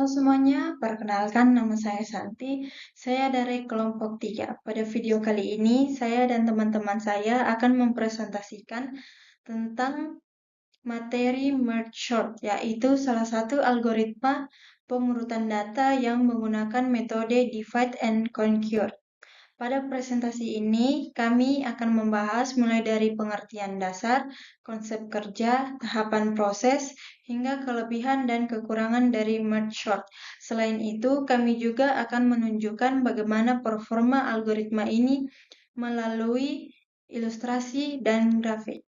semuanya, perkenalkan nama saya Santi. Saya dari kelompok 3. Pada video kali ini, saya dan teman-teman saya akan mempresentasikan tentang materi merge sort, yaitu salah satu algoritma pengurutan data yang menggunakan metode divide and conquer. Pada presentasi ini, kami akan membahas mulai dari pengertian dasar, konsep kerja, tahapan proses, hingga kelebihan dan kekurangan dari merge sort. Selain itu, kami juga akan menunjukkan bagaimana performa algoritma ini melalui ilustrasi dan grafik.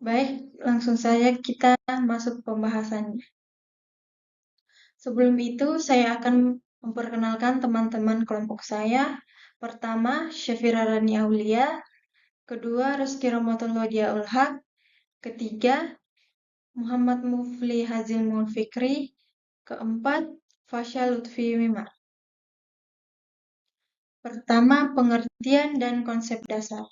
Baik, langsung saja kita masuk pembahasannya. Sebelum itu, saya akan memperkenalkan teman-teman kelompok saya. Pertama, Syafira Rani Aulia. Kedua, Rizky Rahmatullah Ulhaq. Ketiga, Muhammad Mufli Hazil Mulfikri. Keempat, Fasya Lutfi Wimar. Pertama, pengertian dan konsep dasar.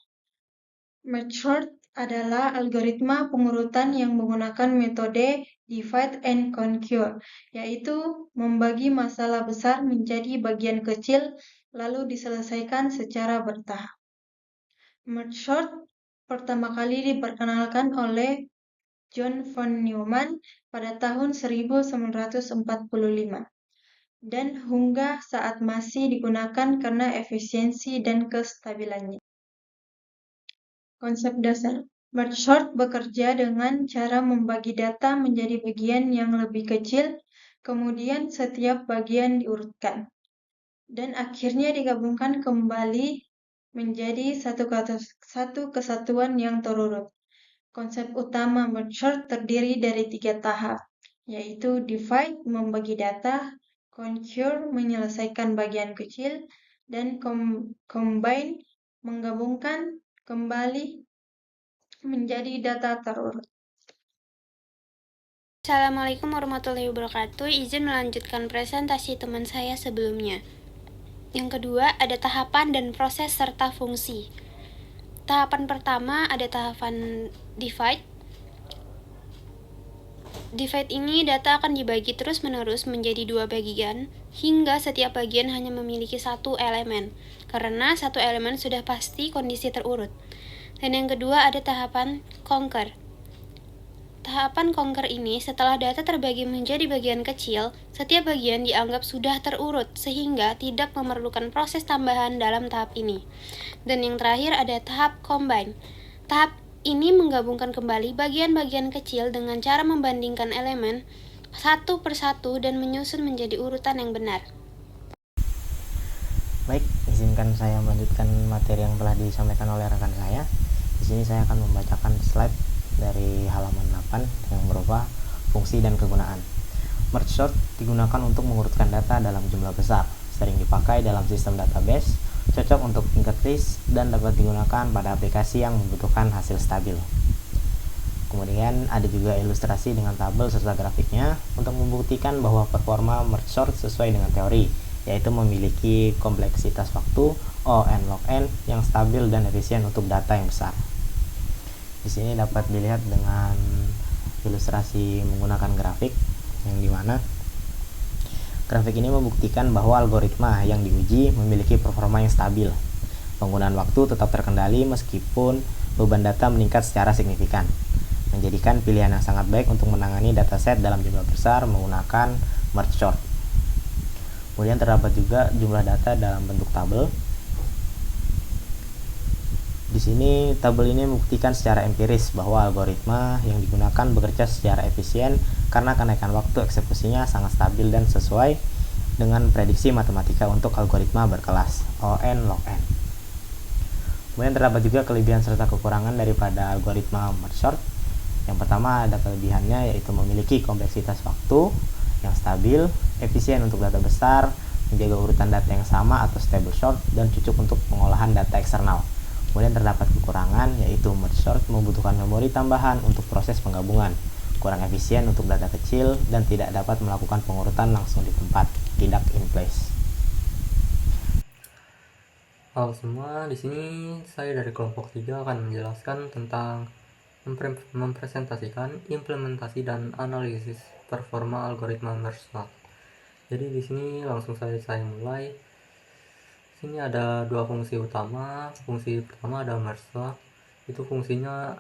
Merge sort adalah algoritma pengurutan yang menggunakan metode divide and conquer, yaitu membagi masalah besar menjadi bagian kecil lalu diselesaikan secara bertahap. Merge sort pertama kali diperkenalkan oleh John von Neumann pada tahun 1945 dan hingga saat masih digunakan karena efisiensi dan kestabilannya. Konsep dasar. Merge sort bekerja dengan cara membagi data menjadi bagian yang lebih kecil, kemudian setiap bagian diurutkan, dan akhirnya digabungkan kembali menjadi satu kesatuan yang terurut. Konsep utama merge sort terdiri dari 3 tahap, yaitu divide membagi data, conquer menyelesaikan bagian kecil, dan combine menggabungkan kembali menjadi data terurut. Assalamualaikum warahmatullahi wabarakatuh. Izin melanjutkan presentasi teman saya sebelumnya. Yang kedua, ada tahapan dan proses serta fungsi. Tahapan pertama ada tahapan divide. Divide ini data akan dibagi terus-menerus menjadi 2 bagian, hingga setiap bagian hanya memiliki 1 elemen, karena 1 elemen sudah pasti kondisi terurut. Dan yang kedua ada tahapan conquer. Tahapan conquer ini setelah data terbagi menjadi bagian kecil, setiap bagian dianggap sudah terurut sehingga tidak memerlukan proses tambahan dalam tahap ini. Dan yang terakhir ada tahap combine. Tahap ini menggabungkan kembali bagian-bagian kecil dengan cara membandingkan elemen satu persatu dan menyusun menjadi urutan yang benar. Baik, izinkan saya melanjutkan materi yang telah disampaikan oleh rekan saya. Di sini saya akan membacakan slide dari halaman 8 yang berupa fungsi dan kegunaan. Merge sort digunakan untuk mengurutkan data dalam jumlah besar, sering dipakai dalam sistem database, cocok untuk linked list, dan dapat digunakan pada aplikasi yang membutuhkan hasil stabil. Kemudian ada juga ilustrasi dengan tabel serta grafiknya untuk membuktikan bahwa performa merge sort sesuai dengan teori, yaitu memiliki kompleksitas waktu O(n) log n yang stabil dan efisien untuk data yang besar. Di sini dapat dilihat dengan ilustrasi menggunakan grafik, yang dimana grafik ini membuktikan bahwa algoritma yang diuji memiliki performa yang stabil. Penggunaan waktu tetap terkendali meskipun beban data meningkat secara signifikan, menjadikan pilihan yang sangat baik untuk menangani dataset dalam jumlah besar menggunakan merge sort. Kemudian terdapat juga jumlah data dalam bentuk tabel. Di sini tabel ini membuktikan secara empiris bahwa algoritma yang digunakan bekerja secara efisien karena kenaikan waktu eksekusinya sangat stabil dan sesuai dengan prediksi matematika untuk algoritma berkelas O(n) log n. Kemudian terdapat juga kelebihan serta kekurangan daripada algoritma merge sort. Yang pertama ada kelebihannya, yaitu memiliki kompleksitas waktu yang stabil, efisien untuk data besar, menjaga urutan data yang sama atau stable sort, dan cocok untuk pengolahan data eksternal. Kemudian terdapat kekurangan, yaitu merge sort membutuhkan memori tambahan untuk proses penggabungan, kurang efisien untuk data kecil, dan tidak dapat melakukan pengurutan langsung di tempat, tidak in place. Halo semua, di sini saya dari kelompok 3 akan menjelaskan tentang mempresentasikan implementasi dan analisis performa algoritma merge sort. Jadi di sini langsung saya mulai. Sini ada dua fungsi utama. Fungsi pertama ada merge sort. Itu fungsinya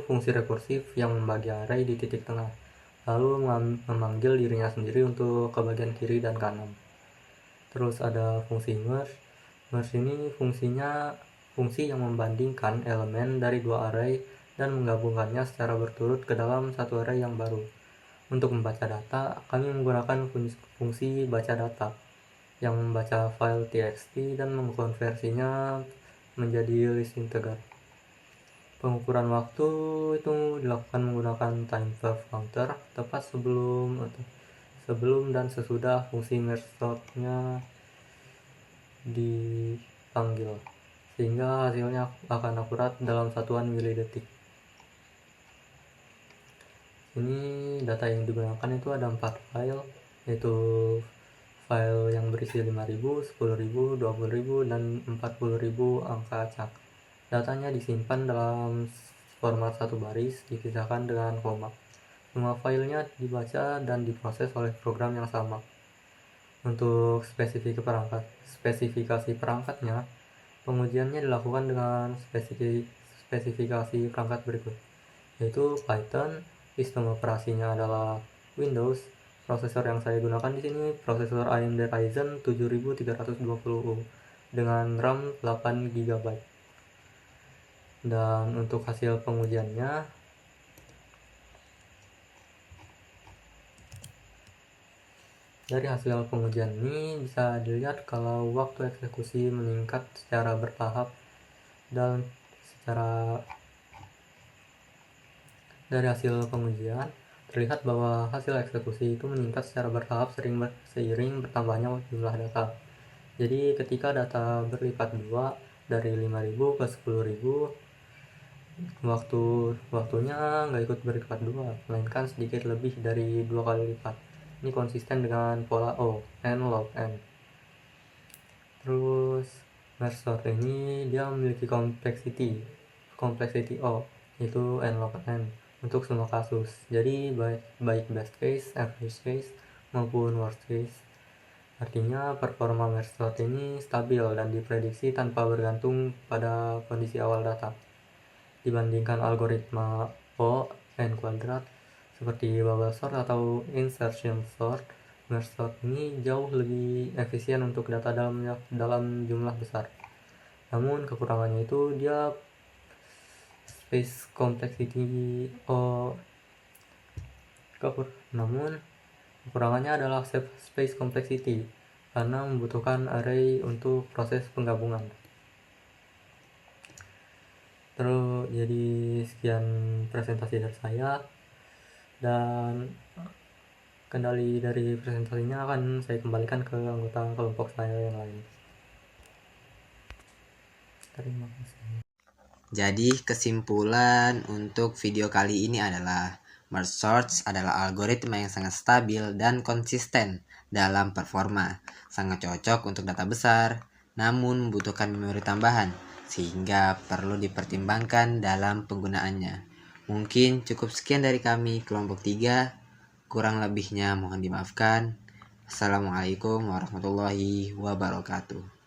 fungsi rekursif yang membagi array di titik tengah, lalu memanggil dirinya sendiri untuk ke bagian kiri dan kanan. Terus ada fungsi merge. Merge ini fungsi yang membandingkan elemen dari dua array dan menggabungkannya secara berturut ke dalam satu array yang baru. Untuk membaca data, kami menggunakan fungsi baca data yang membaca file txt dan mengkonversinya menjadi list integer. Pengukuran waktu itu dilakukan menggunakan time valve counter tepat sebelum dan sesudah fungsi merge sort-nya dipanggil, sehingga hasilnya akan akurat dalam satuan milidetik. Ini data yang digunakan itu ada 4 file, yaitu file yang berisi 5.000, 10.000, 20.000, dan 40.000 angka acak. Datanya disimpan dalam format satu baris dipisahkan dengan koma. Semua filenya dibaca dan diproses oleh program yang sama. Untuk spesifikasi perangkatnya, pengujiannya dilakukan dengan spesifikasi perangkat berikut, yaitu Python, sistem operasinya adalah Windows, prosesor yang saya gunakan di sini prosesor AMD Ryzen 7320U dengan RAM 8 GB. Dan untuk hasil pengujiannya, dari hasil pengujian ini bisa dilihat kalau waktu eksekusi meningkat secara bertahap dan dari hasil pengujian terlihat bahwa hasil eksekusi itu meningkat secara bertahap seiring bertambahnya jumlah data. Jadi ketika data berlipat 2 dari 5.000 ke 10.000, waktunya nggak ikut berlipat 2, melainkan sedikit lebih dari 2 kali lipat. Ini konsisten dengan pola O, n log n. Terus merge sort ini dia memiliki complexity O, yaitu n log n untuk semua kasus. Jadi baik best case, average case maupun worst case. Artinya performa merge sort ini stabil dan diprediksi tanpa bergantung pada kondisi awal data. Dibandingkan algoritma O n kuadrat seperti bubble sort atau insertion sort, merge sort ini jauh lebih efisien untuk data dalam jumlah besar. Namun kekurangannya itu dia space complexity kekurangannya adalah space complexity karena membutuhkan array untuk proses penggabungan. Terus jadi sekian presentasi dari saya, dan kendali dari presentasinya akan saya kembalikan ke anggota kelompok saya yang lain. Terima kasih. Jadi kesimpulan untuk video kali ini adalah merge sort adalah algoritma yang sangat stabil dan konsisten dalam performa, sangat cocok untuk data besar, namun membutuhkan memori tambahan sehingga perlu dipertimbangkan dalam penggunaannya. Mungkin cukup sekian dari kami kelompok 3, kurang lebihnya mohon dimaafkan. Assalamualaikum warahmatullahi wabarakatuh.